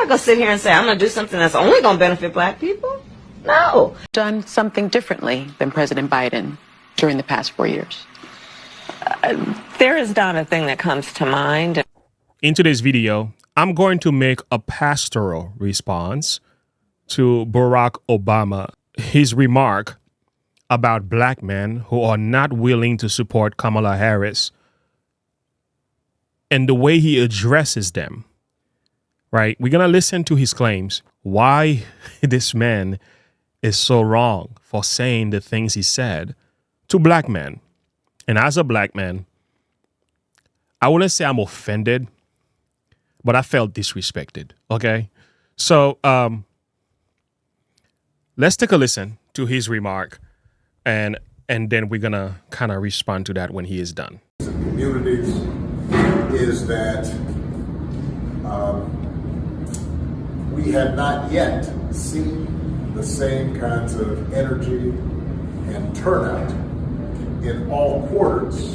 not going to sit here and say, I'm going to do something that's only going to benefit black people. No. Done something differently than President Biden during the past 4 years? There is not a thing that comes to mind. In today's video, I'm going to make a pastoral response to Barack Obama, his remark about black men who are not willing to support Kamala Harris and the way he addresses them, right? We're going to listen to his claims, why this man is so wrong for saying the things he said to black men. And as a black man, I wouldn't say I'm offended, but I felt disrespected, okay? So let's take a listen to his remark, and then we're going to kind of respond to that when he is done. Communities is that we have not yet seen the same kinds of energy and turnout in all quarters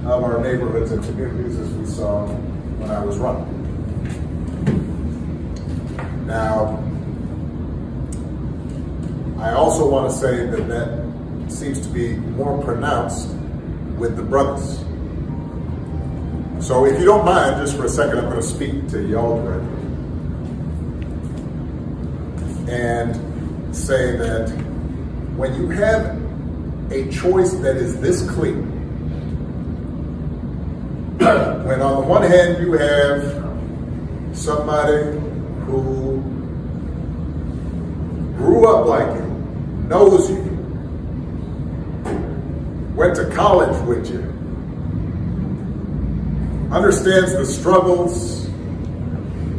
of our neighborhoods and communities as we saw when I was running. Now, I also want to say that that seems to be more pronounced with the brothers. So if you don't mind, just for a second, I'm going to speak to y'all directly and say that when you have a choice that is this clear, when on the one hand you have somebody who grew up like you, knows you, went to college with you, understands the struggles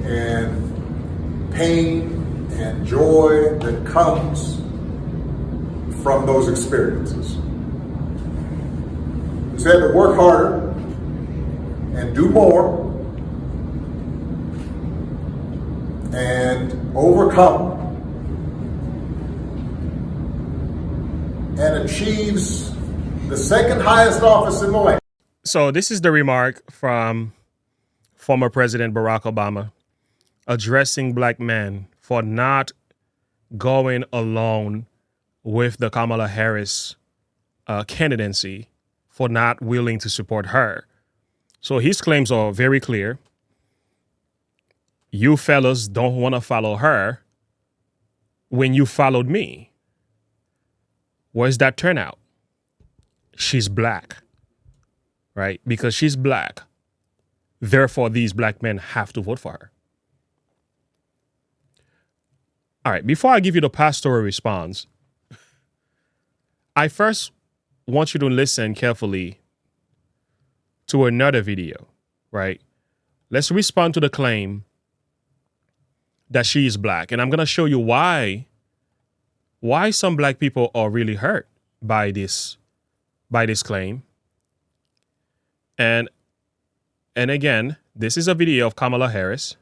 and pain and joy that comes from those experiences. Who's had to work harder and do more and overcome and achieves the second highest office in the land. So this is the remark from former President Barack Obama addressing black men for not going along with the Kamala Harris candidacy, for not willing to support her. So his claims are very clear. You fellas don't want to follow her when you followed me. Where's that turnout? She's black, right? Because she's black. Therefore, these black men have to vote for her. All right, before I give you the pastoral response, I first want you to listen carefully to another video, right? Let's respond to the claim that she is black. And I'm going to show you why some black people are really hurt by this claim. And again, this is a video of Kamala Harris.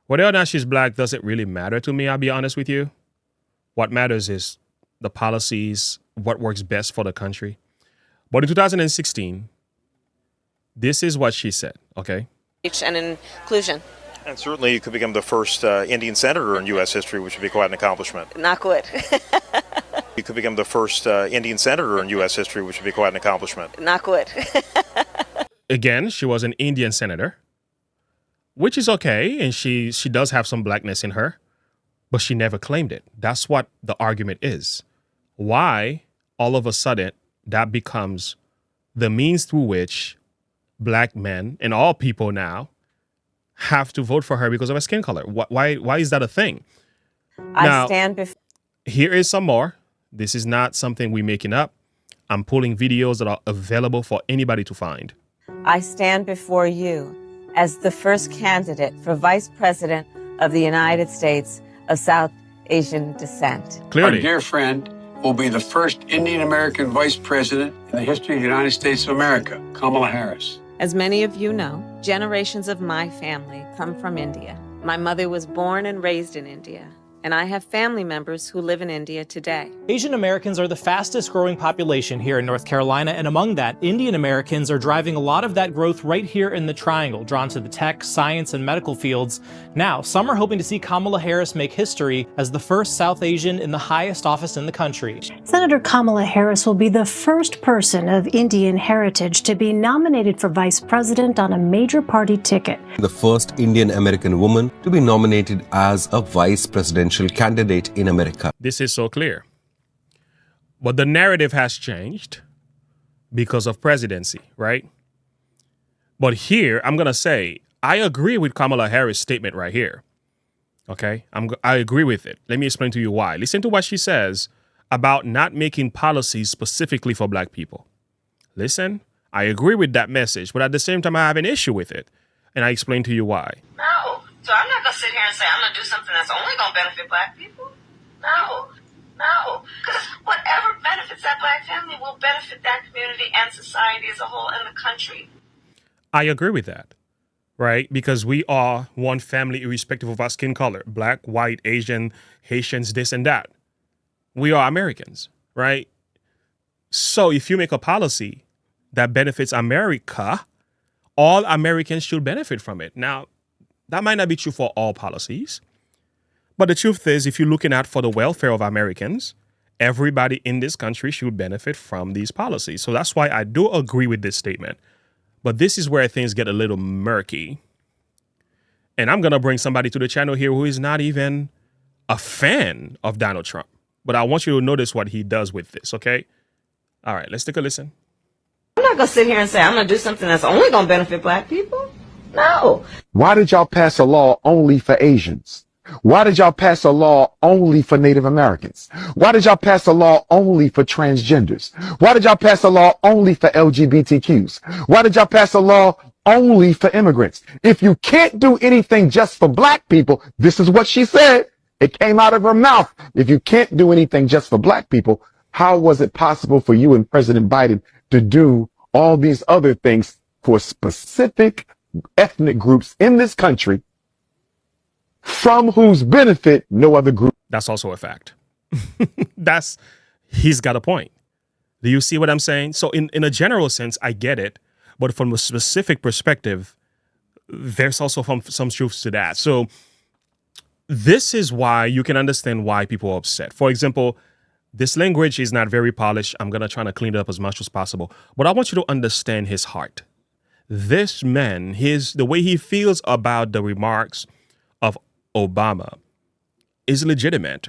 Whether or not she's black doesn't really matter to me, I'll be honest with you. What matters is the policies, what works best for the country. But in 2016, this is what she said, okay? And inclusion. And certainly you could become the first Indian senator in U.S. history, which would be quite an accomplishment. Not good. You could become the first Indian senator in U.S. history, which would be quite an accomplishment. Not good. Again, she was an Indian senator, which is okay, and she does have some blackness in her, but she never claimed it. That's what the argument is. Why, all of a sudden, that becomes the means through which black men and all people now have to vote for her because of her skin color. Why is that a thing? Now, here is some more. This is not something we're making up. I'm pulling videos that are available for anybody to find. I stand before you as the first candidate for Vice President of the United States of South Asian descent. Clearly. Our dear friend will be the first Indian American Vice President in the history of the United States of America, Kamala Harris. As many of you know, generations of my family come from India. My mother was born and raised in India, and I have family members who live in India today. Asian Americans are the fastest growing population here in North Carolina, and among that, Indian Americans are driving a lot of that growth right here in the Triangle, drawn to the tech, science, and medical fields. Now, some are hoping to see Kamala Harris make history as the first South Asian in the highest office in the country. Senator Kamala Harris will be the first person of Indian heritage to be nominated for vice president on a major party ticket. The first Indian American woman to be nominated as a vice presidential candidate in America. This is so clear. But the narrative has changed because of presidency, right? But here, I'm going to say, I agree with Kamala Harris' statement right here. Okay? I agree with it. Let me explain to you why. Listen to what she says about not making policies specifically for black people. Listen, I agree with that message, but at the same time, I have an issue with it. And I explain to you why. No. So I'm not going to sit here and say I'm going to do something that's only going to benefit black people. No. Because whatever benefits that black family will benefit that community and society as a whole and the country. I agree with that, right? Because we are one family irrespective of our skin color. Black, white, Asian, Haitians, this and that. We are Americans, right? So if you make a policy that benefits America, all Americans should benefit from it. Now, that might not be true for all policies. But the truth is, if you're looking out for the welfare of Americans, everybody in this country should benefit from these policies. So that's why I do agree with this statement. But this is where things get a little murky. And I'm going to bring somebody to the channel here who is not even a fan of Donald Trump. But I want you to notice what he does with this, okay? All right, let's take a listen. I'm not going to sit here and say I'm going to do something that's only going to benefit black people. No. Why did y'all pass a law only for Asians? Why did y'all pass a law only for Native Americans? Why did y'all pass a law only for transgenders? Why did y'all pass a law only for LGBTQs? Why did y'all pass a law only for immigrants? If you can't do anything just for black people, this is what she said. It came out of her mouth. If you can't do anything just for black people, how was it possible for you and President Biden to do all these other things for specific ethnic groups in this country from whose benefit no other group? That's also a fact. He's got a point. Do you see what I'm saying? So in a general sense, I get it. But from a specific perspective, there's also some truths to that. So this is why you can understand why people are upset. For example, this language is not very polished. I'm going to try to clean it up as much as possible. But I want you to understand his heart. This man, the way he feels about the remarks of Obama is legitimate,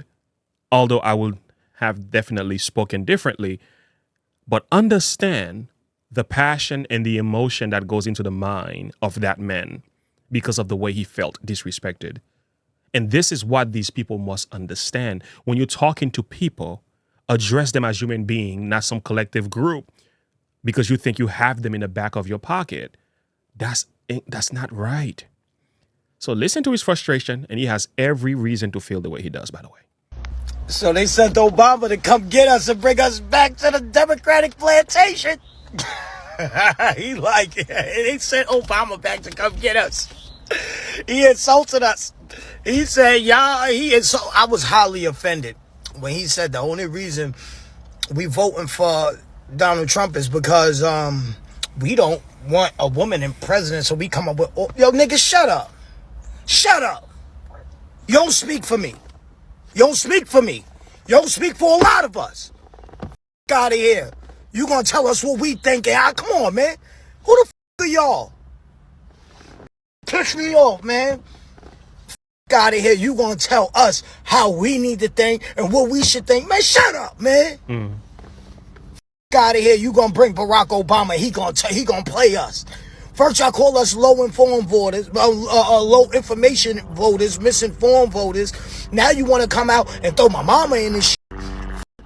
although I would have definitely spoken differently. But understand the passion and the emotion that goes into the mind of that man because of the way he felt disrespected. And this is what these people must understand. When you're talking to people, address them as human beings, not some collective group, because you think you have them in the back of your pocket. That's not right. So listen to his frustration, and he has every reason to feel the way he does, by the way. So they sent Obama to come get us and bring us back to the Democratic plantation. They sent Obama back to come get us. He insulted us. He said, I was highly offended when he said the only reason we voting for Donald Trump is because we don't want a woman in president, so we come up with, yo, nigga, shut up. Shut up. You don't speak for me. You don't speak for me. You don't speak for a lot of us. Out of here. You gonna tell us what we think? Come on, man. Who the are y'all? Piss me off, man. Out of here. You gonna tell us how we need to think and what we should think? Man, shut up, man. Out of here. You gonna bring Barack Obama? He gonna play us. First, y'all call us low-informed voters, low information voters, misinformed voters. Now you want to come out and throw my mama in this shit.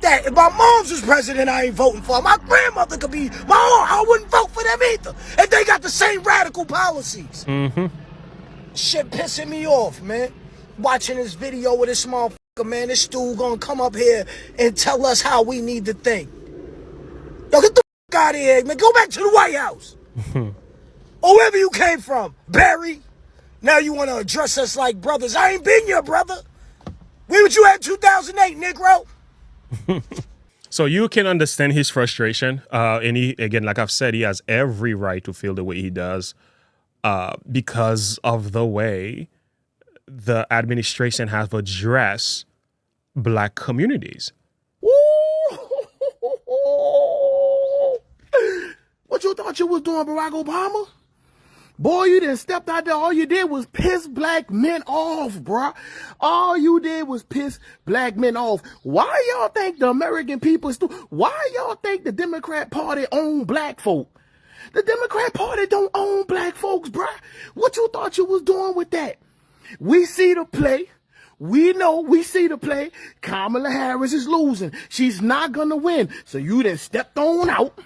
That if my mom's was president, I ain't voting for her. My grandmother could be my own. I wouldn't vote for them either. If they got the same radical policies. Shit pissing me off, man. Watching this video with this motherfucker, man. This dude gonna come up here and tell us how we need to think. Yo, get the out of here, man. Go back to the White House. Or wherever you came from, Barry. Now you want to address us like brothers. I ain't been your brother. Where was you at 2008, Negro? So you can understand his frustration. And he, again, like I've said, he has every right to feel the way he does because of the way the administration has addressed black communities. What you thought you was doing, Barack Obama? Boy, you didn't step out there. All you did was piss black men off, bruh. All you did was piss black men off. Why y'all think the American people why y'all think the Democrat Party own black folk? The Democrat Party don't own black folks, bruh. What you thought you was doing with that? We see the play. We know, we see the play. Kamala Harris is losing. She's not gonna win. So you done stepped on out.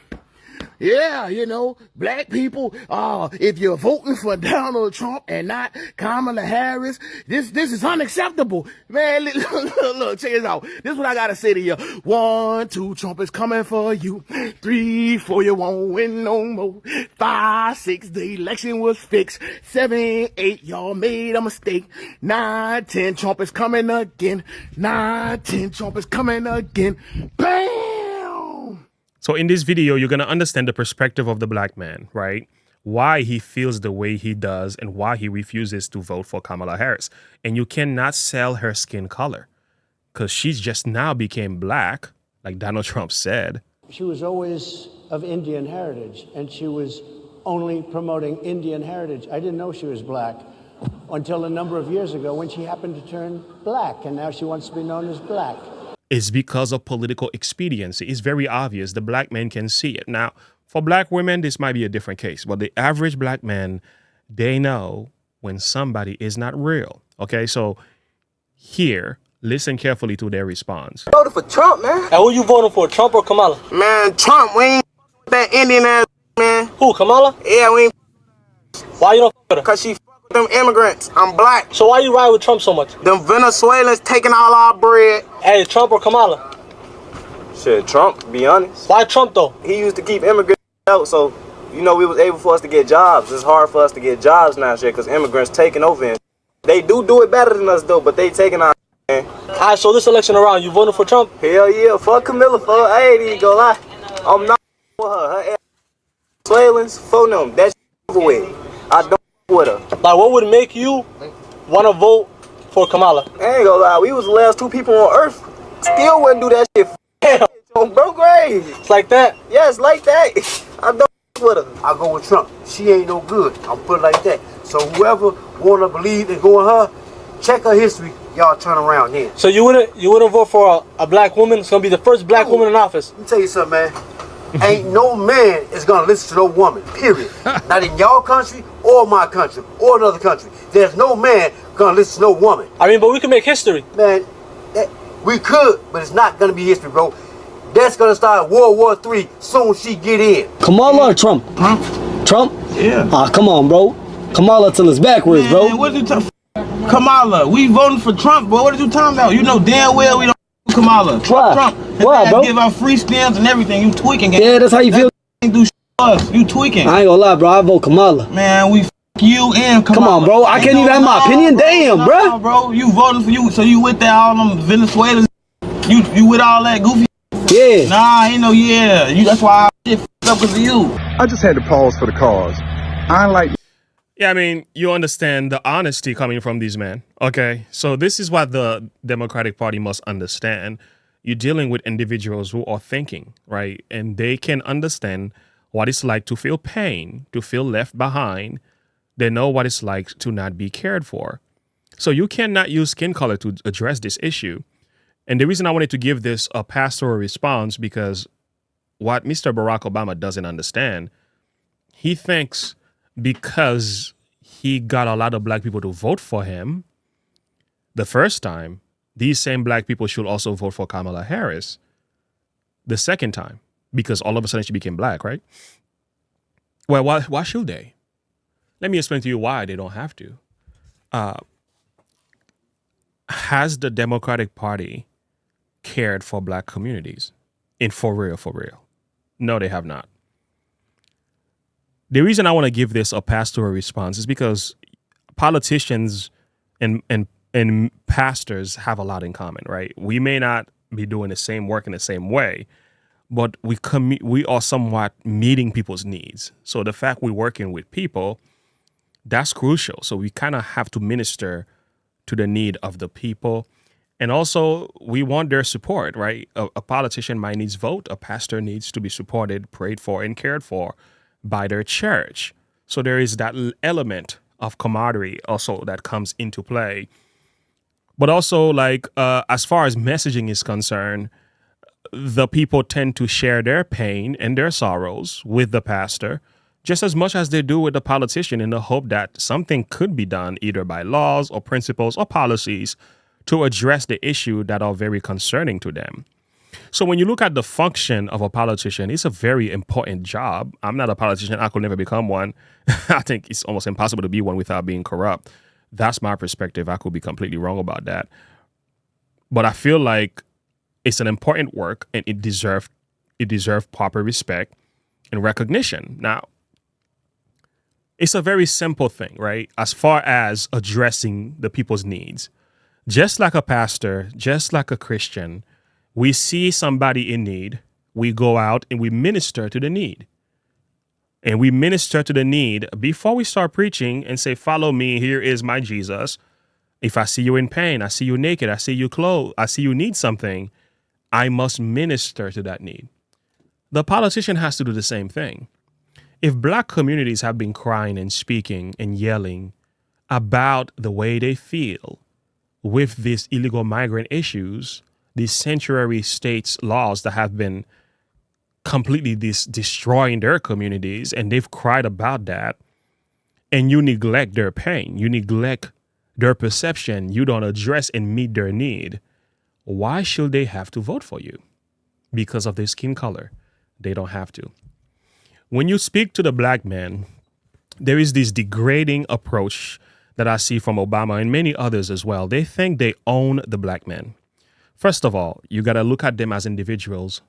Yeah, you know, black people, if you're voting for Donald Trump and not Kamala Harris, this is unacceptable. Man, look, check this out. This is what I gotta say to you. 1, 2, Trump is coming for you. 3, 4, you won't win no more. 5, 6, the election was fixed. 7, 8, y'all made a mistake. 9, 10, Trump is coming again. 9, 10, Trump is coming again. Bam! So in this video, you're going to understand the perspective of the black man, right? Why he feels the way he does and why he refuses to vote for Kamala Harris. And you cannot sell her skin color because she's just now became black, like Donald Trump said. She was always of Indian heritage, and she was only promoting Indian heritage. I didn't know she was black until a number of years ago when she happened to turn black, and now she wants to be known as black. It's because of political expediency. It's very obvious. The black man can see it. Now, for black women, this might be a different case. But the average black man, they know when somebody is not real. Okay, so here, listen carefully to their response. Voted for Trump, man. And who you voting for, Trump or Kamala? Man, Trump. We ain't that Indian ass, man. Who, Kamala? Yeah, we ain't. Why you don't with her? Because she with them immigrants. I'm black. So why you ride with Trump so much? Them Venezuelans taking all our bread. Hey, Trump or Kamala? Shit, Trump, to be honest. Why Trump, though? He used to keep immigrants out, so, you know, we was able for us to get jobs. It's hard for us to get jobs now, shit, because immigrants taking over. They do it better than us, though, but they taking our man. All right, so this election around, you voting for Trump? Hell yeah, fuck Camilla, fuck. I ain't even gonna lie. I'm not for her. Her ass Venezuelans, for them. That's over with. I don't with her. Like, what would make you want to vote for Kamala? I ain't gonna lie, we was the last 2 people on earth. Still wouldn't do that shit. Damn. On bro grave. It's like that? Yeah, it's like that. I don't with her. I go with Trump. She ain't no good. I'll put it like that. So whoever wanna believe and go with her, check her history. Y'all turn around then. So you wouldn't vote for a black woman? It's gonna be the first black woman in office. Let me tell you something, man. Ain't no man is gonna listen to no woman, period. Not in y'all country or my country or another country. There's no man gonna listen to no woman. I mean, but we can make history. Man, we could, but it's not gonna be history, bro. That's gonna start World War III soon as she get in. Kamala or Trump? Trump? Yeah. Ah, come on, bro. Kamala till it's backwards, man, bro. What are you talking? Kamala, we voting for Trump, bro. What are you talking about? You know damn well we don't Kamala. Why? Trump. Why, bro? Give out free stamps and everything. You tweaking. Yeah, that's how you feel. Ain't do us. You tweaking. I ain't gonna lie, bro. I vote Kamala. Man, we you and Kamala. Come on, bro. I can't even have my opinion. Damn, bro. Bro, you voting for you, so you with that all them Venezuelans? You with all that goofy? Yeah. Nah, ain't no yeah. That's why I shit up because of you. I just had to pause for the cause. I like. Yeah, I mean, you understand the honesty coming from these men, okay? So this is what the Democratic Party must understand. You're dealing with individuals who are thinking, right? And they can understand what it's like to feel pain, to feel left behind. They know what it's like to not be cared for. So you cannot use skin color to address this issue. And the reason I wanted to give this a pastoral response because what Mr. Barack Obama doesn't understand, he thinks because he got a lot of black people to vote for him the first time, these same black people should also vote for Kamala Harris the second time because all of a sudden she became black, right? Well, why should they? Let me explain to you why they don't have to. Has the Democratic Party cared for black communities? For real? No, they have not. The reason I want to give this a pastoral response is because politicians and and pastors have a lot in common, right? We may not be doing the same work in the same way, but we are somewhat meeting people's needs. So the fact we're working with people, that's crucial. So we kind of have to minister to the need of the people. And also, we want their support, right? A politician might need vote. A pastor needs to be supported, prayed for, and cared for by their church. So there is that element of camaraderie also that comes into play. But also, like, as far as messaging is concerned, the people tend to share their pain and their sorrows with the pastor just as much as they do with the politician, in the hope that something could be done either by laws or principles or policies to address the issue that are very concerning to them. So when you look at the function of a politician, it's a very important job. I'm not a politician. I could never become one. I think it's almost impossible to be one without being corrupt. That's my perspective. I could be completely wrong about that. But I feel like it's an important work, and it deserves proper respect and recognition. Now, it's a very simple thing, right? As far as addressing the people's needs. Just like a pastor, just like a Christian, we see somebody in need, we go out and we minister to the need. And we minister to the need before we start preaching and say, follow me, here is my Jesus. If I see you in pain, I see you naked, I see you clothed, I see you need something, I must minister to that need. The politician has to do the same thing. If Black communities have been crying and speaking and yelling about the way they feel with these illegal migrant issues, these sanctuary states laws that have been completely destroying their communities, and they've cried about that, and you neglect their pain, you neglect their perception, you don't address and meet their need, why should they have to vote for you? Because of their skin color. They don't have to. When you speak to the Black man, there is this degrading approach that I see from Obama and many others as well. They think they own the Black man. First of all, you got to look at them as individuals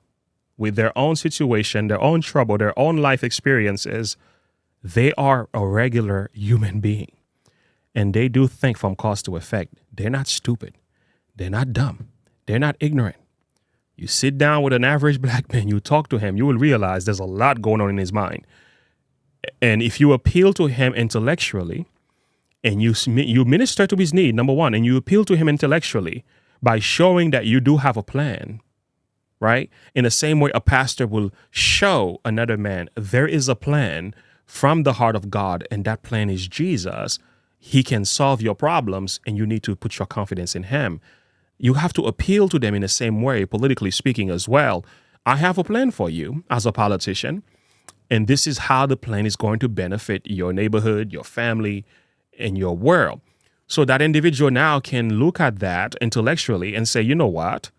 with their own situation, their own trouble, their own life experiences. They are a regular human being, and they do think from cause to effect. They're not stupid. They're not dumb. They're not ignorant. You sit down with an average Black man, you talk to him, you will realize there's a lot going on in his mind. And if you appeal to him intellectually and you minister to his need, number one, and you appeal to him intellectually by showing that you do have a plan, right? In the same way a pastor will show another man there is a plan from the heart of God, and that plan is Jesus. He can solve your problems, and you need to put your confidence in him. You have to appeal to them in the same way, politically speaking as well. I have a plan for you as a politician, and this is how the plan is going to benefit your neighborhood, your family, and your world. So that individual now can look at that intellectually and say, you know what?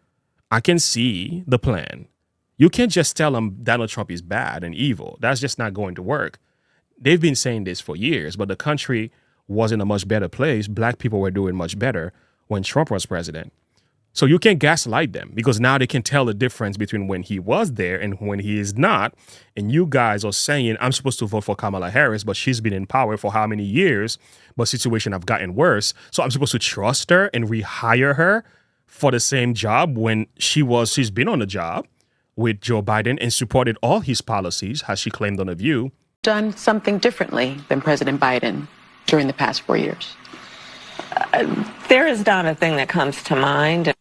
I can see the plan. You can't just tell them Donald Trump is bad and evil. That's just not going to work. They've been saying this for years, but the country was in a much better place. Black people were doing much better when Trump was president. So you can't gaslight them, because now they can tell the difference between when he was there and when he is not. And you guys are saying, I'm supposed to vote for Kamala Harris, but she's been in power for how many years? But situation have gotten worse. So I'm supposed to trust her and rehire her for the same job when she's been on the job with Joe Biden and supported all his policies, as she claimed on The View. Done something differently than President Biden during the past 4 years? There is not a thing that comes to mind.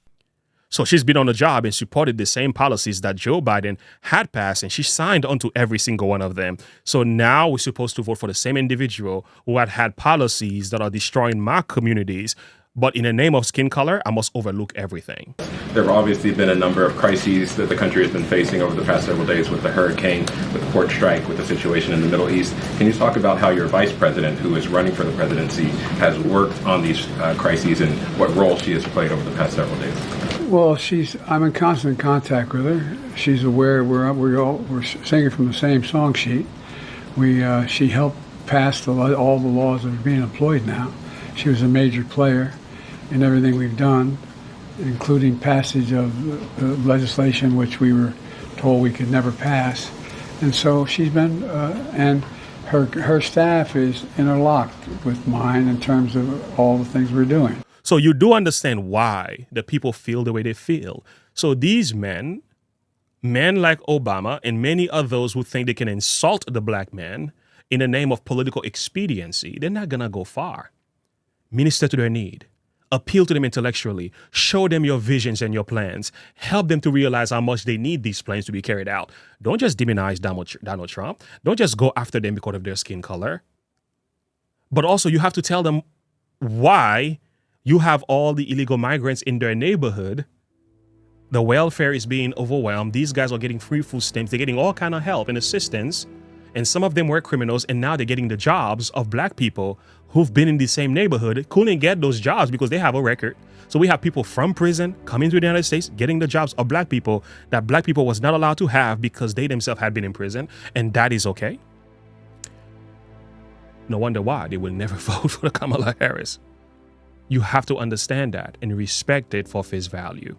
So she's been on the job and supported the same policies that Joe Biden had passed, and she signed onto every single one of them. So now we're supposed to vote for the same individual who had policies that are destroying my communities. But in the name of skin color, I must overlook everything. There have obviously been a number of crises that the country has been facing over the past several days, with the hurricane, with the port strike, with the situation in the Middle East. Can you talk about how your vice president, who is running for the presidency, has worked on these crises and what role she has played over the past several days? Well, I'm in constant contact with her. She's aware we're singing from the same song sheet. She helped pass all the laws that are being employed now. She was a major player in everything we've done, including passage of legislation which we were told we could never pass. And so she's been, and her staff is interlocked with mine in terms of all the things we're doing. So you do understand why the people feel the way they feel. So these men like Obama and many others who think they can insult the black man in the name of political expediency, they're not going to go far. Minister to their need. Appeal to them intellectually. Show them your visions and your plans. Help them to realize how much they need these plans to be carried out. Don't just demonize Donald Trump. Don't just go after them because of their skin color. But also you have to tell them why you have all the illegal migrants in their neighborhood. The welfare is being overwhelmed. These guys are getting free food stamps. They're getting all kind of help and assistance. And some of them were criminals, and now they're getting the jobs of black people who've been in the same neighborhood, couldn't get those jobs because they have a record. So we have people from prison coming to the United States, getting the jobs of black people that black people was not allowed to have because they themselves had been in prison, and that is okay. No wonder why they will never vote for Kamala Harris. You have to understand that and respect it for face value.